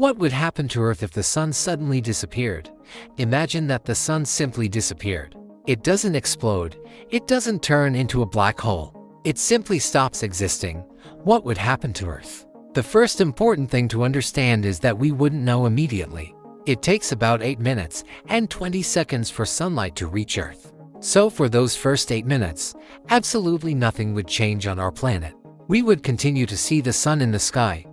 What would happen to Earth if the sun suddenly disappeared? Imagine that the sun simply disappeared. It doesn't explode. It doesn't turn into a black hole. It simply stops existing. What would happen to Earth? The first important thing to understand is that we wouldn't know immediately. It takes about 8 minutes and 20 seconds for sunlight to reach Earth. So for those first 8 minutes, absolutely nothing would change on our planet. We would continue to see the sun in the sky,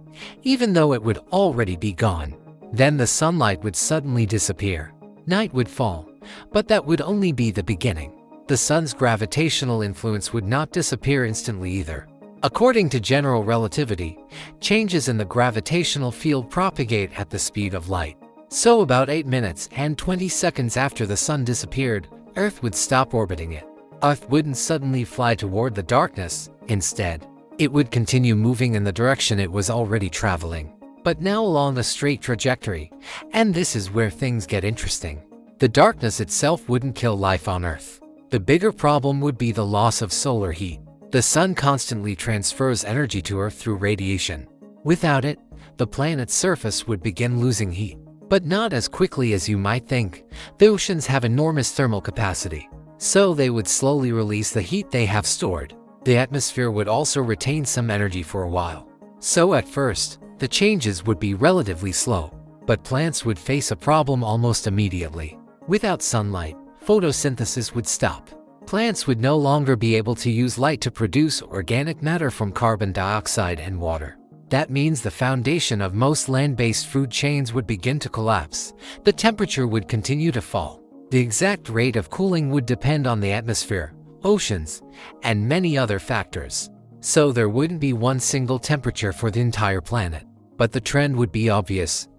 even though it would already be gone. Then the sunlight would suddenly disappear. Night would fall, but that would only be the beginning. The sun's gravitational influence would not disappear instantly either. According to general relativity, changes in the gravitational field propagate at the speed of light. So about 8 minutes and 20 seconds after the sun disappeared, Earth would stop orbiting it. Earth wouldn't suddenly fly toward the darkness. Instead, it would continue moving in the direction it was already traveling, but now along a straight trajectory. And this is where things get interesting. The darkness itself wouldn't kill life on Earth. The bigger problem would be the loss of solar heat. The sun constantly transfers energy to Earth through radiation. Without it, the planet's surface would begin losing heat. But not as quickly as you might think. The oceans have enormous thermal capacity, so they would slowly release the heat they have stored. The atmosphere would also retain some energy for a while. So at first, the changes would be relatively slow, but plants would face a problem almost immediately. Without sunlight, photosynthesis would stop. Plants would no longer be able to use light to produce organic matter from carbon dioxide and water. That means the foundation of most land-based food chains would begin to collapse. The temperature would continue to fall. The exact rate of cooling would depend on the atmosphere, oceans, and many other factors. So there wouldn't be one single temperature for the entire planet. But the trend would be obvious.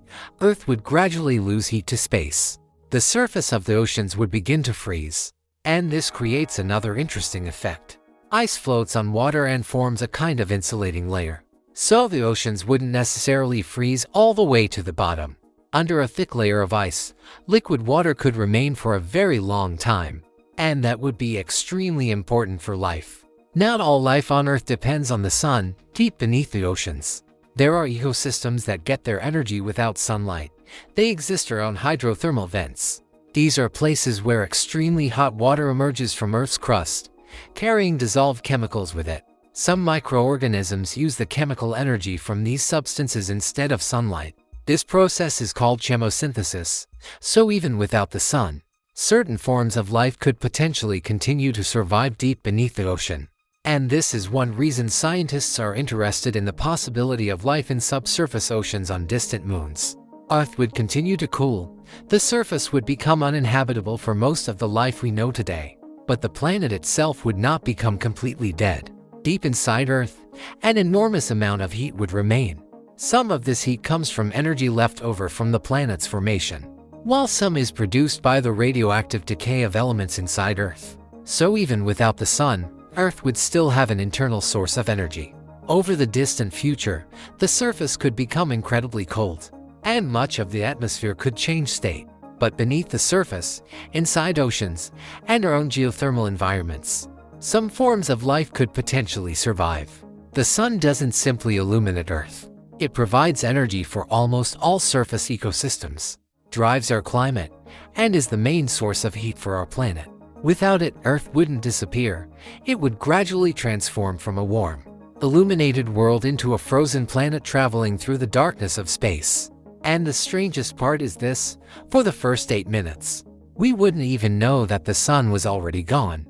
Earth would gradually lose heat to space. The surface of the oceans would begin to freeze. And this creates another interesting effect. Ice floats on water and forms a kind of insulating layer. So the oceans wouldn't necessarily freeze all the way to the bottom. Under a thick layer of ice, liquid water could remain for a very long time. And that would be extremely important for life. Not all life on Earth depends on the sun. Deep beneath the oceans, there are ecosystems that get their energy without sunlight. They exist around hydrothermal vents. These are places where extremely hot water emerges from Earth's crust, carrying dissolved chemicals with it. Some microorganisms use the chemical energy from these substances instead of sunlight. This process is called chemosynthesis. So even without the sun, certain forms of life could potentially continue to survive deep beneath the ocean. And this is one reason scientists are interested in the possibility of life in subsurface oceans on distant moons. Earth would continue to cool. The surface would become uninhabitable for most of the life we know today. But the planet itself would not become completely dead. Deep inside Earth, an enormous amount of heat would remain. Some of this heat comes from energy left over from the planet's formation, while some is produced by the radioactive decay of elements inside Earth. So even without the sun, Earth would still have an internal source of energy. Over the distant future, the surface could become incredibly cold, and much of the atmosphere could change state. But beneath the surface, inside oceans, and our own geothermal environments, some forms of life could potentially survive. The sun doesn't simply illuminate Earth. It provides energy for almost all surface ecosystems, drives our climate, and is the main source of heat for our planet. Without it, Earth wouldn't disappear. It would gradually transform from a warm, illuminated world into a frozen planet traveling through the darkness of space. And the strangest part is this: for the first 8 minutes, we wouldn't even know that the sun was already gone.